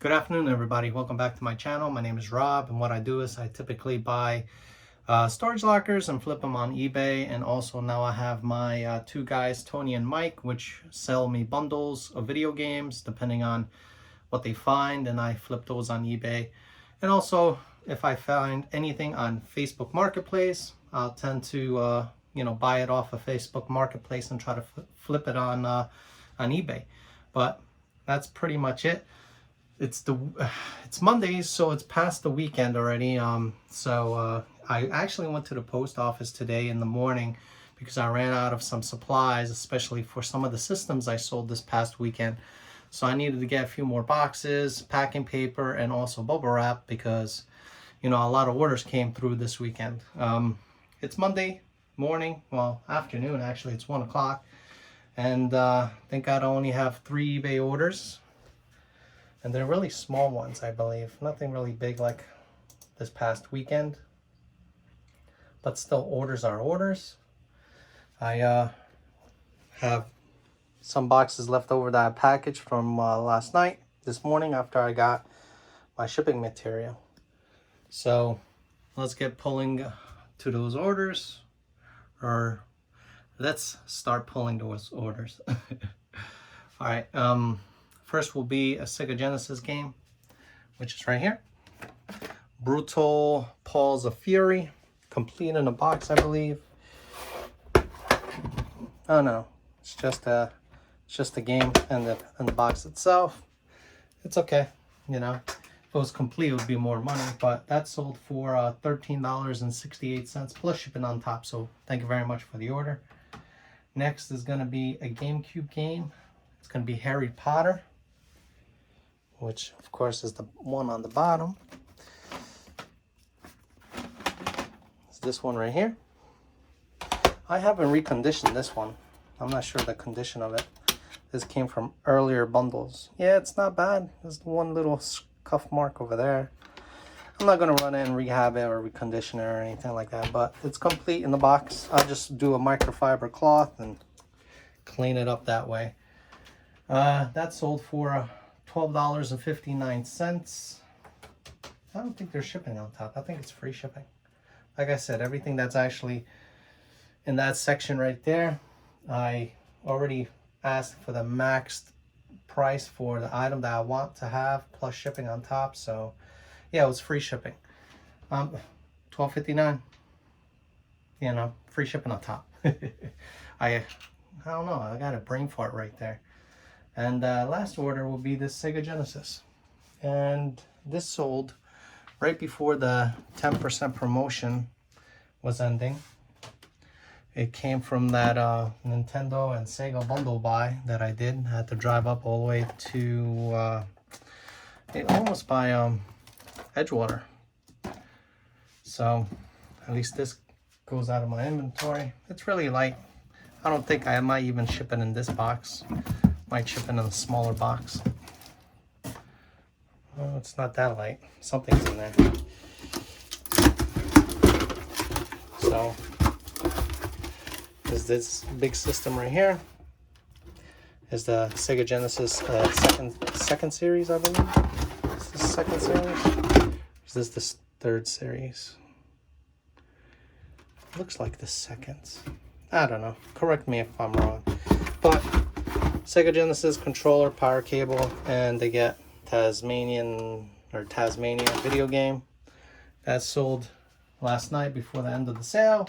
Good afternoon, everybody. Welcome back to my channel. My name is Rob, and what I do is I typically buy storage lockers and flip them on eBay. And also now I have my two guys, Tony and Mike, which sell me bundles of video games depending on what they find, and I flip those on eBay. And also, if I find anything on Facebook Marketplace, I'll tend to buy it off of Facebook Marketplace and try to flip it on eBay. But that's pretty much it. It's Monday, so it's past the weekend already. I actually went to the post office today in the morning because I ran out of some supplies, especially for some of the systems I sold this past weekend. So I needed to get a few more boxes, packing paper, and also bubble wrap because, a lot of orders came through this weekend. It's Monday morning, well, afternoon actually. It's 1 o'clock, and I think I'd only have 3 eBay orders. And they're really small ones, I believe. Nothing really big like this past weekend. But still, orders are orders. I have some boxes left over that I packaged from last night, this morning, after I got my shipping material. So let's get pulling to those orders. Or let's start pulling those orders. All right. First will be a Sega Genesis game, which is right here. Brutal Paws of Fury, complete in a box, I believe. Oh no, it's just a game and the box itself. It's okay, If it was complete, it would be more money, but that sold for $13.68 plus shipping on top. So thank you very much for the order. Next is going to be a GameCube game. It's going to be Harry Potter, which of course is the one on the bottom. It's this one right here. I haven't reconditioned this one. I'm not sure the condition of it. This came from earlier bundles. Yeah, it's not bad. There's one little scuff mark over there. I'm not gonna run it and rehab it or recondition it or anything like that, but it's complete in the box. I'll just do a microfiber cloth and clean it up that way. That sold for $12.59. I don't think there's shipping on top. I think it's free shipping. Like I said, everything that's actually in that section right there, I already asked for the maxed price for the item that I want to have plus shipping on top. So yeah, it was free shipping. $12.59. Free shipping on top. I don't know. I got a brain fart right there. And last order will be this Sega Genesis. And this sold right before the 10% promotion was ending. It came from that Nintendo and Sega bundle buy that I did. I had to drive up all the way to almost by Edgewater. So at least this goes out of my inventory. It's really light. I don't think I might even ship it in this box. Might ship in a smaller box. Oh, it's not that light. Something's in there. So is this big system right here. Is the Sega Genesis second series, I believe. Is this the second series? Is this the third series? Looks like the second. I don't know. Correct me if I'm wrong. But Sega Genesis controller, power cable, and they get Tasmania video game. That sold last night before the end of the sale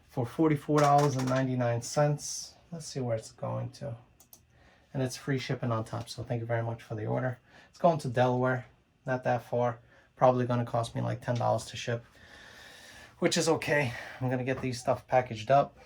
for $44.99. Let's see where it's going to. And it's free shipping on top, so thank you very much for the order. It's going to Delaware, not that far. Probably going to cost me like $10 to ship, which is okay. I'm going to get these stuff packaged up.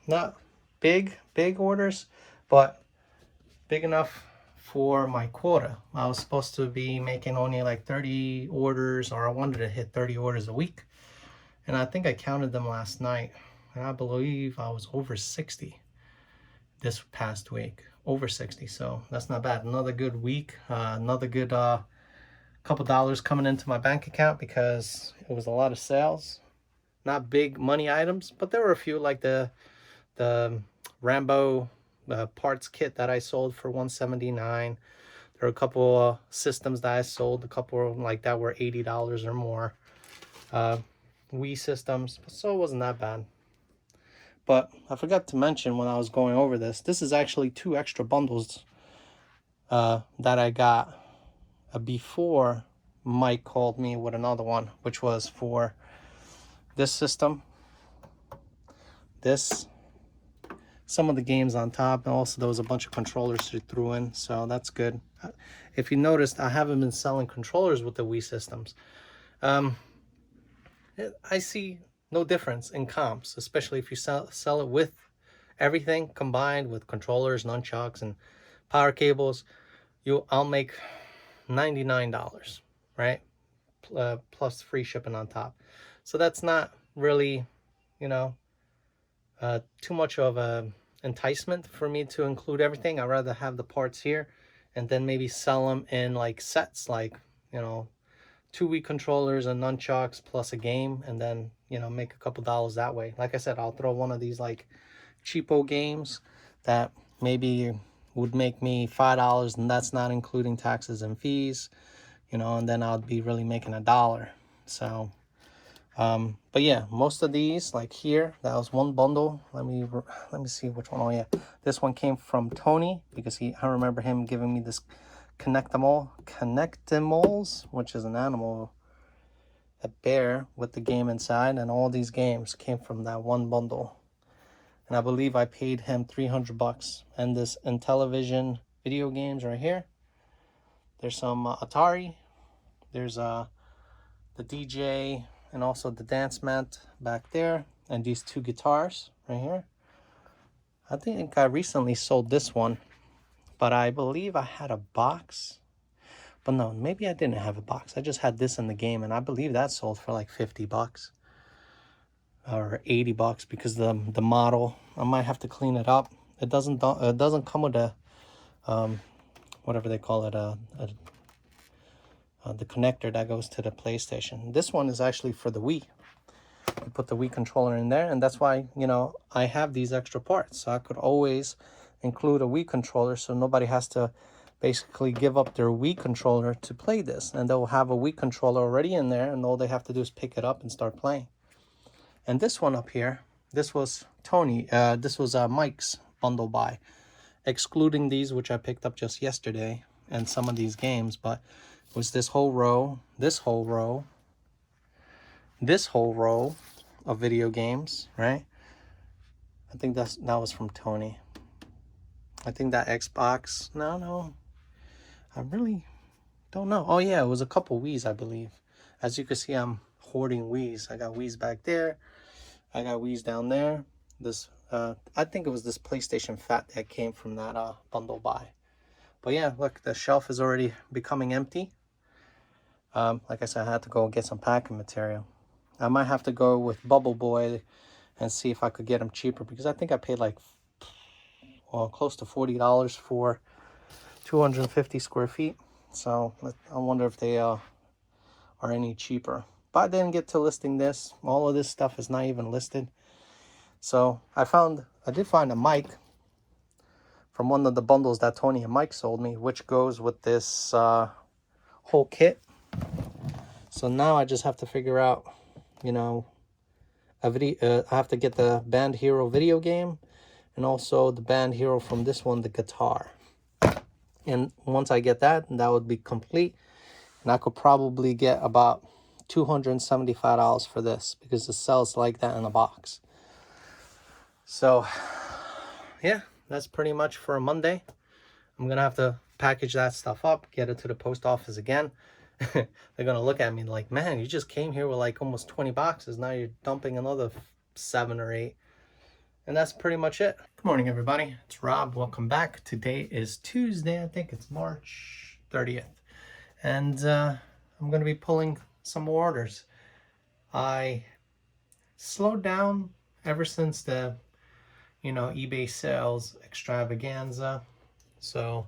Not big orders, but big enough for my quota. I was supposed to be making only like 30 orders, or I wanted to hit 30 orders a week. And I think I counted them last night, and I believe I was over 60 this past week. Over 60, so that's not bad. Another good week, another good couple dollars coming into my bank account because it was a lot of sales. Not big money items, but there were a few, like the Rambo parts kit that I sold for $179. There are a couple systems that I sold, a couple like that were $80 or more. Wii systems, so it wasn't that bad. But I forgot to mention when I was going over this, this is actually 2 extra bundles that I got before Mike called me with another one, which was for this system, this, some of the games on top, and also there was a bunch of controllers he threw in, so that's good. If you noticed, I haven't been selling controllers with the Wii systems. I see no difference in comps, especially if you sell it with everything combined with controllers, nunchucks, and power cables. I'll make $99, right? Plus free shipping on top. So that's not really, you know, too much of a enticement for me to include everything. I'd rather have the parts here and then maybe sell them in like sets, like, you know, 2 Wii controllers and nunchucks plus a game, and then, you know, make a couple dollars that way. Like I said, I'll throw one of these like cheapo games that maybe would make me $5, and that's not including taxes and fees, you know, and then I'll be really making $1. So but yeah, most of these, like here, that was one bundle. Let me see which one. Oh yeah, this one came from Tony, because I remember him giving me this Connectimals, which is an animal, a bear with the game inside, and all these games came from that one bundle. And I believe I paid him $300. And this Intellivision video games right here. There's some Atari. There's the DJ and also the dance mat back there, and these 2 guitars right here. I think I recently sold this one, but I believe I had a box. But no, maybe I didn't have a box. I just had this in the game, and I believe that sold for like $50 or $80, because the model, I might have to clean it up. It doesn't come with a whatever they call it, the connector that goes to the PlayStation. This one is actually for the Wii. You put the Wii controller in there, and that's why, you know, I have these extra parts, so I could always include a Wii controller, so nobody has to basically give up their Wii controller to play this, and they'll have a Wii controller already in there, and all they have to do is pick it up and start playing. And this one up here, this was Mike's bundle buy, excluding these, which I picked up just yesterday, and some of these games, but it was this whole row of video games, right? I think that was from Tony. I think that Xbox, no, I really don't know. Oh yeah, it was a couple Wiis, I believe. As you can see, I'm hoarding Wiis. I got Wiis back there. I got Wiis down there. This, I think it was this PlayStation Fat that came from that bundle buy. But yeah, look, the shelf is already becoming empty. Like I said, I had to go get some packing material. I might have to go with Bubble Boy and see if I could get them cheaper, because I think I paid like, well, close to $40 for 250 square feet. So I wonder if they are any cheaper. But I didn't get to listing this. All of this stuff is not even listed. So I did find a mic from one of the bundles that Tony and Mike sold me, which goes with this whole kit. So now I just have to figure out, you know, I have to get the Band Hero video game, and also the Band Hero from this one, the guitar. And once I get that, that would be complete. And I could probably get about $275 for this, because it sells like that in a box. So yeah, that's pretty much for a Monday. I'm gonna have to package that stuff up, get it to the post office again. They're gonna look at me like, man, you just came here with like almost 20 boxes. Now you're dumping another 7 or 8. And that's pretty much it. Good morning, everybody. It's Rob. Welcome back. Today is Tuesday. I think it's March 30th. And I'm going to be pulling some more orders. I slowed down ever since the, you know, eBay sales extravaganza. So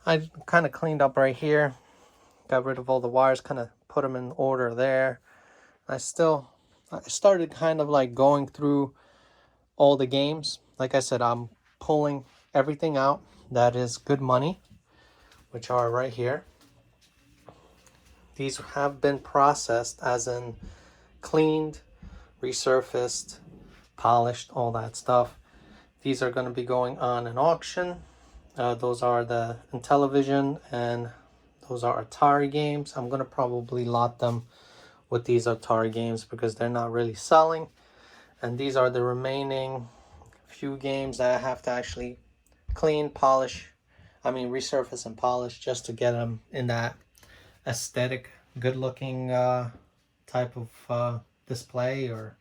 I kind of cleaned up right here. Got rid of all the wires, kind of put them in order there. I started kind of like going through all the games. Like I said, I'm pulling everything out that is good money, which are right here. These have been processed, as in cleaned, resurfaced, polished, all that stuff. These are going to be going on an auction. Those are the Intellivision, and those are Atari games. I'm going to probably lot them with these Atari games because they're not really selling. And these are the remaining few games that I have to actually clean, polish, resurface and polish, just to get them in that aesthetic, good looking type of display or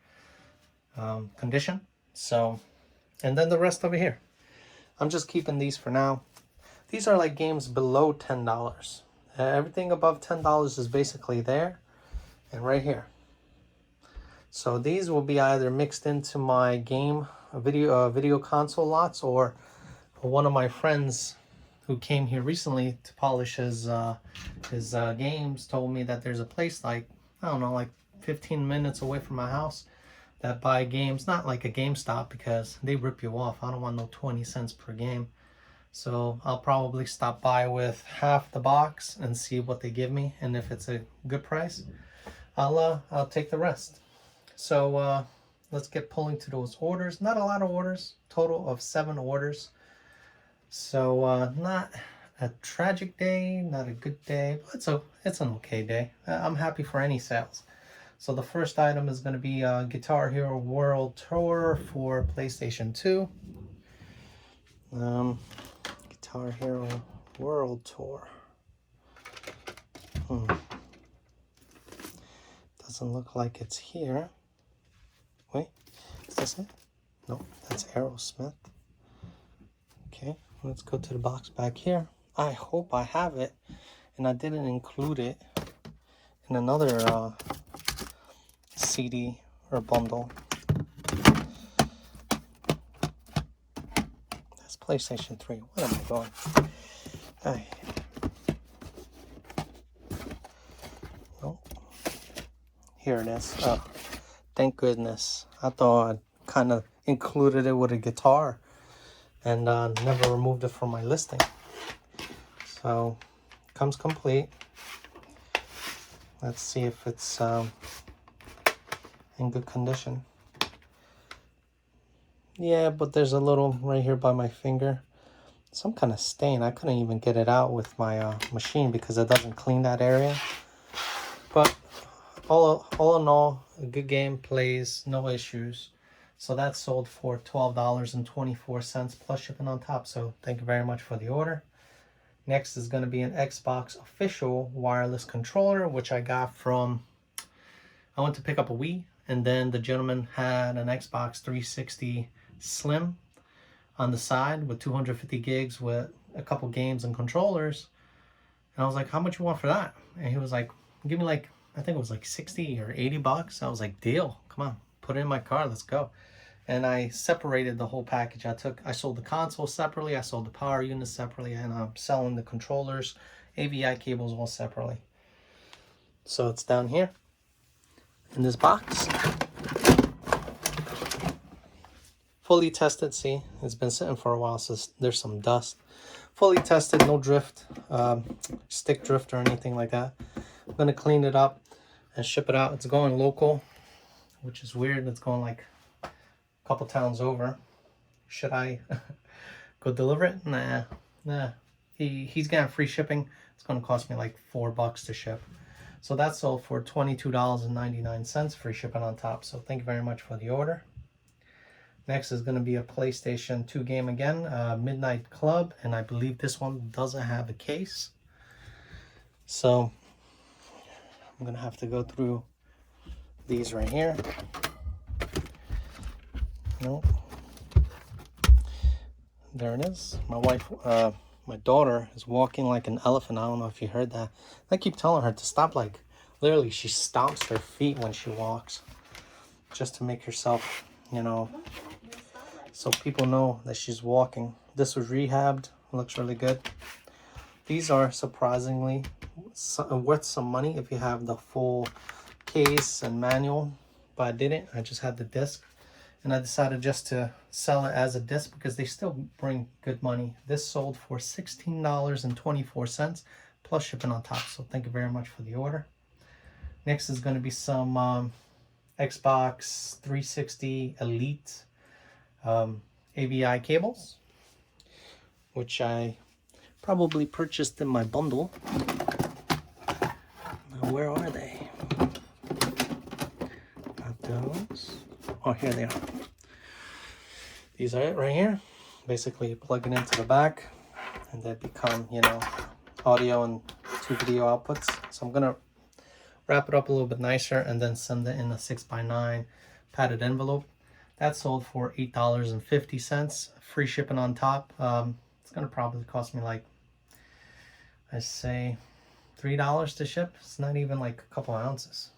condition. So, and then the rest over here, I'm just keeping these for now. These are like games below $10. Everything above $10 is basically there and right here. So these will be either mixed into my game video console lots, or one of my friends who came here recently to polish his games told me that there's a place like, I don't know, like 15 minutes away from my house that buy games, not like a GameStop because they rip you off. I don't want no 20 cents per game. So I'll probably stop by with half the box and see what they give me, and if it's a good price, I'll take the rest. So let's get pulling to those orders. Not a lot of orders, total of 7 orders. So not a tragic day, not a good day, but it's an okay day. I'm happy for any sales. So the first item is going to be Guitar Hero World Tour for PlayStation 2. Guitar Hero World Tour. Doesn't look like it's here. Wait, is this it? No, that's Aerosmith. Okay, let's go to the box back here. I hope I have it, and I didn't include it in another CD or bundle. That's PlayStation 3. What am I going? Hey. Oh, here it is. Oh, thank goodness. I thought I kind of included it with a guitar and never removed it from my listing. So, comes complete. Let's see if it's in good condition. Yeah, but there's a little right here by my finger, some kind of stain. I couldn't even get it out with my machine because it doesn't clean that area. But all in all, a good game, plays, no issues. So that's sold for $12.24 plus shipping on top. So thank you very much for the order. Next is going to be an Xbox official wireless controller, which I got from, I went to pick up a Wii, and then the gentleman had an Xbox 360 Slim on the side with 250 gigs with a couple games and controllers. And I was like, how much you want for that? And he was like, give me like, I think it was like 60 or 80 bucks. I was like, deal, come on, put it in my car, let's go. And I separated the whole package. I sold the console separately, I sold the power unit separately, and I'm selling the controllers, AVI cables all separately. So it's down here in this box. Fully tested. See, it's been sitting for a while, so there's some dust. Fully tested, no drift, stick drift or anything like that. I'm gonna clean it up and ship it out. It's going local, which is weird. It's going like a couple towns over. Should I go deliver it? Nah. He's getting free shipping. It's gonna cost me like $4 to ship. So that's sold for $22.99, free shipping on top. So thank you very much for the order. Next is going to be a PlayStation 2 game again, Midnight Club, and I believe this one doesn't have a case. So I'm going to have to go through these right here. Nope. There it is. My daughter is walking like an elephant. I don't know if you heard that. I keep telling her to stop, like, literally she stomps her feet when she walks. Just to make herself, you know, so people know that she's walking. This was rehabbed. Looks really good. These are surprisingly worth some money if you have the full case and manual. But I didn't. I just had the disc. and I decided just to sell it as a disc because they still bring good money. This sold for $16.24 plus shipping on top, so thank you very much for the order. Next is going to be some Xbox 360 Elite AVI cables, which I probably purchased in my bundle. Now, where are they? Got those. Oh, here they are. These are it right here. Basically, you plug it into the back, and they become, you know, audio and 2 video outputs. So I'm gonna wrap it up a little bit nicer and then send it in a 6x9 padded envelope. That sold for $8.50, free shipping on top. It's gonna probably cost me like, I say, $3 to ship. It's not even like a couple ounces.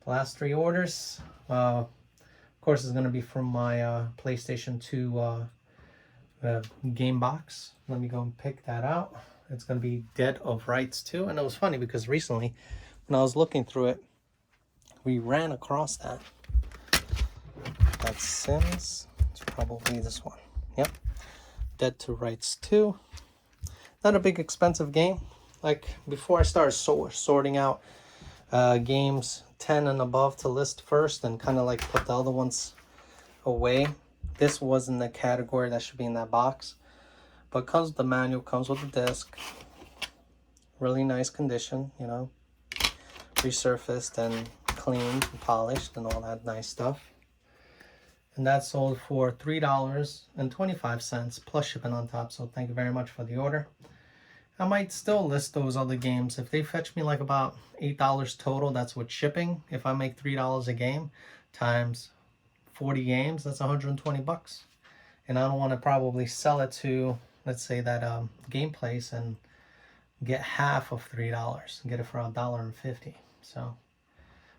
The last 3 orders, of course, is going to be from my PlayStation 2 game box. Let me go and pick that out. It's going to be Dead of Rights 2. And it was funny because recently, when I was looking through it, we ran across that. That's Sims. It's probably this one. Yep. Dead to Rights 2. Not a big expensive game. Like, before I started sorting out games 10 and above to list first and kind of like put the other ones away, this was in the category that should be in that box. But comes with the manual, comes with the disc, really nice condition, you know, resurfaced and cleaned and polished and all that nice stuff. And that sold for $3.25 plus shipping on top, so thank you very much for the order. I might still list those other games. If they fetch me like about $8 total, that's with shipping. If I make $3 a game times 40 games, that's 120 bucks. And I don't want to probably sell it to, let's say, that game place and get half of $3 and get it for $1.50. So,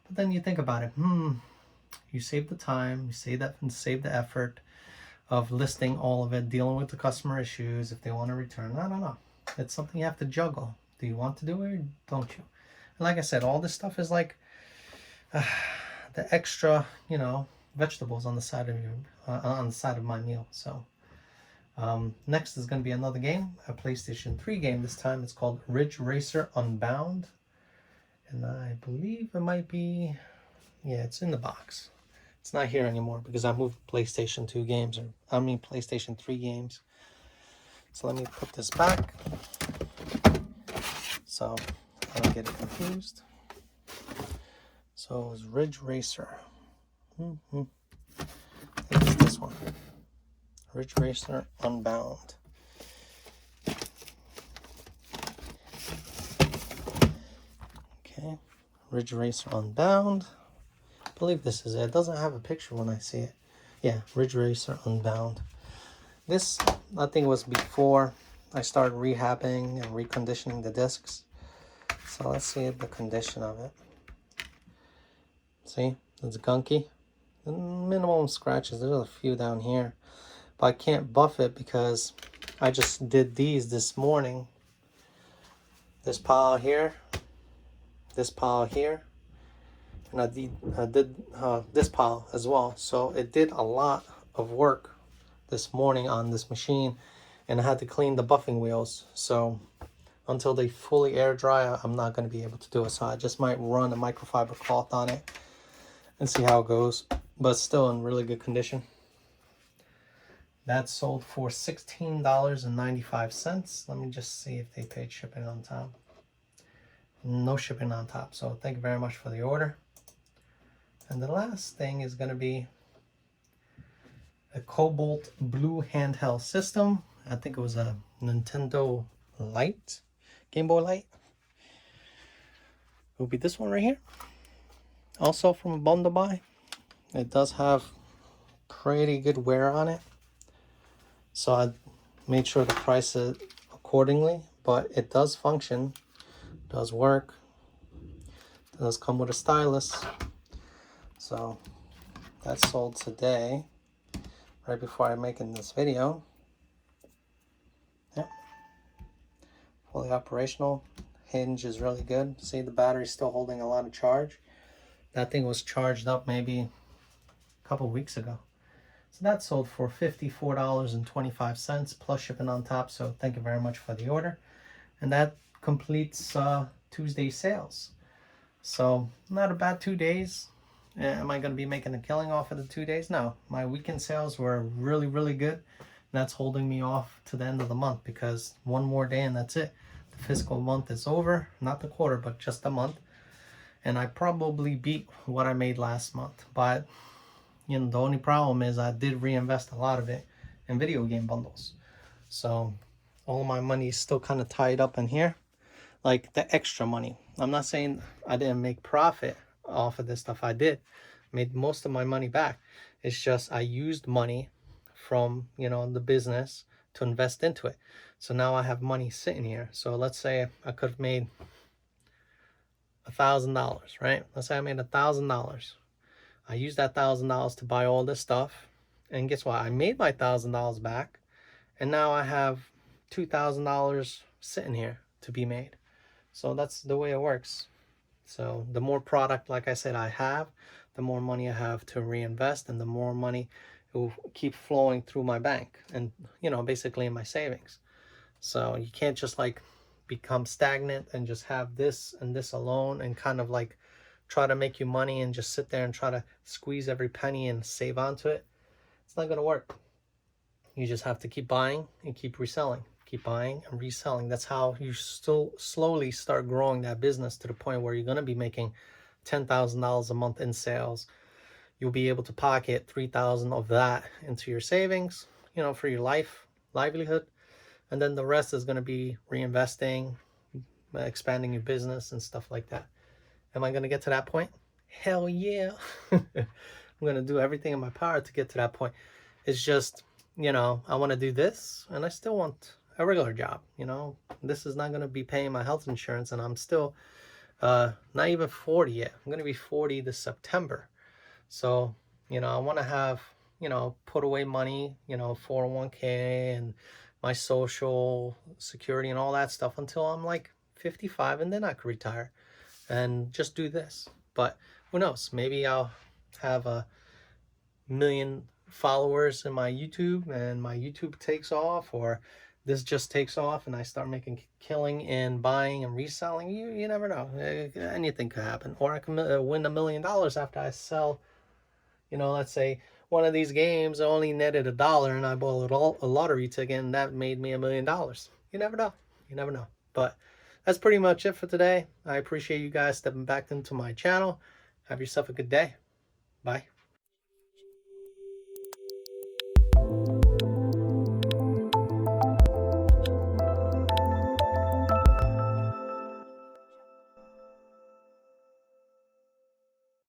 but then you think about it, you save the time, you save the effort of listing all of it, dealing with the customer issues if they want to return. I don't know. It's something you have to juggle. Do you want to do it or don't you? And like I said, all this stuff is like the extra, you know, vegetables on the side of your on the side of my meal. So next is going to be another game, a PlayStation 3 game. This time it's called Ridge Racer Unbound, and I believe it might be, yeah, it's in the box. It's not here anymore because I moved PlayStation 2 games, or I mean PlayStation 3 games. So let me put this back so I don't get it confused. So it's Ridge Racer. I think it's this one. Ridge Racer Unbound. Okay, Ridge Racer Unbound. I believe this is it. It doesn't have a picture when I see it. Yeah, Ridge Racer Unbound. This, I think, was before I started rehabbing and reconditioning the discs. So let's see the condition of it. See, it's gunky. Minimum scratches. There's a few down here. But I can't buff it because I just did these this morning. This pile here. This pile here. And I did this pile as well. So it did a lot of work this morning on this machine, and I had to clean the buffing wheels. So until they fully air dry, I'm not going to be able to do it. So I just might run a microfiber cloth on it and see how it goes, but still in really good condition. That sold for $16.95. Let me just see if they paid shipping on top. No shipping on top, so thank you very much for the order. And the last thing is going to be a Cobalt Blue handheld system. I think it was a Nintendo Lite, Game Boy Lite. It will be this one right here. Also from a bundle buy. It does have pretty good wear on it, so I made sure to price it accordingly. But it does function, does work. It does come with a stylus. So that sold today, right before I'm making this video. Yep. Fully operational. Hinge is really good. See, the battery's still holding a lot of charge. That thing was charged up maybe a couple weeks ago. So that sold for $54.25 plus shipping on top. So thank you very much for the order. And that completes Tuesday's sales. So not a bad 2 days. Am I going to be making a killing off of the 2 days? No. My weekend sales were really, really good. And that's holding me off to the end of the month, because one more day and that's it. The fiscal month is over. Not the quarter, but just the month. And I probably beat what I made last month. But you know, the only problem is I did reinvest a lot of it in video game bundles. So all my money is still kind of tied up in here, like the extra money. I'm not saying I didn't make profit off of this stuff. I did, made most of my money back. It's just I used money from, you know, the business to invest into it. So now I have money sitting here. So let's say I could have made $1,000, right? Let's say I made $1,000. I used that $1,000 to buy all this stuff, and guess what? I made my $1,000 back, and now I have $2,000 sitting here to be made. So that's the way it works. So the more product, like I said, I have, the more money I have to reinvest, and the more money it will keep flowing through my bank, and you know, basically in my savings. So you can't just like become stagnant and just have this and this alone and kind of like try to make you money and just sit there and try to squeeze every penny and save onto it. It's not going to work. You just have to keep buying and keep reselling. Keep buying and reselling. That's how you still slowly start growing that business to the point where you're going to be making $10,000 a month in sales. You'll be able to pocket $3,000 of that into your savings, you know, for your livelihood. And then the rest is going to be reinvesting, expanding your business and stuff like that. Am I going to get to that point? Hell yeah. I'm going to do everything in my power to get to that point. It's just, you know, I want to do this, and I still want a regular job. You know, this is not going to be paying my health insurance, and I'm still not even 40 yet. I'm going to be 40 this September. So, you know, I want to have, you know, put away money, you know, 401k and my social security and all that stuff until I'm like 55, and then I could retire and just do this. But who knows, maybe I'll have 1,000,000 followers in my YouTube and my YouTube takes off, or this just takes off and I start making killing in buying and reselling. You never know. Anything could happen. Or I can win $1 million after I sell, you know, let's say one of these games only netted $1 and I bought a lottery ticket and that made me $1 million. You never know. You never know. But that's pretty much it for today. I appreciate you guys stepping back into my channel. Have yourself a good day. Bye.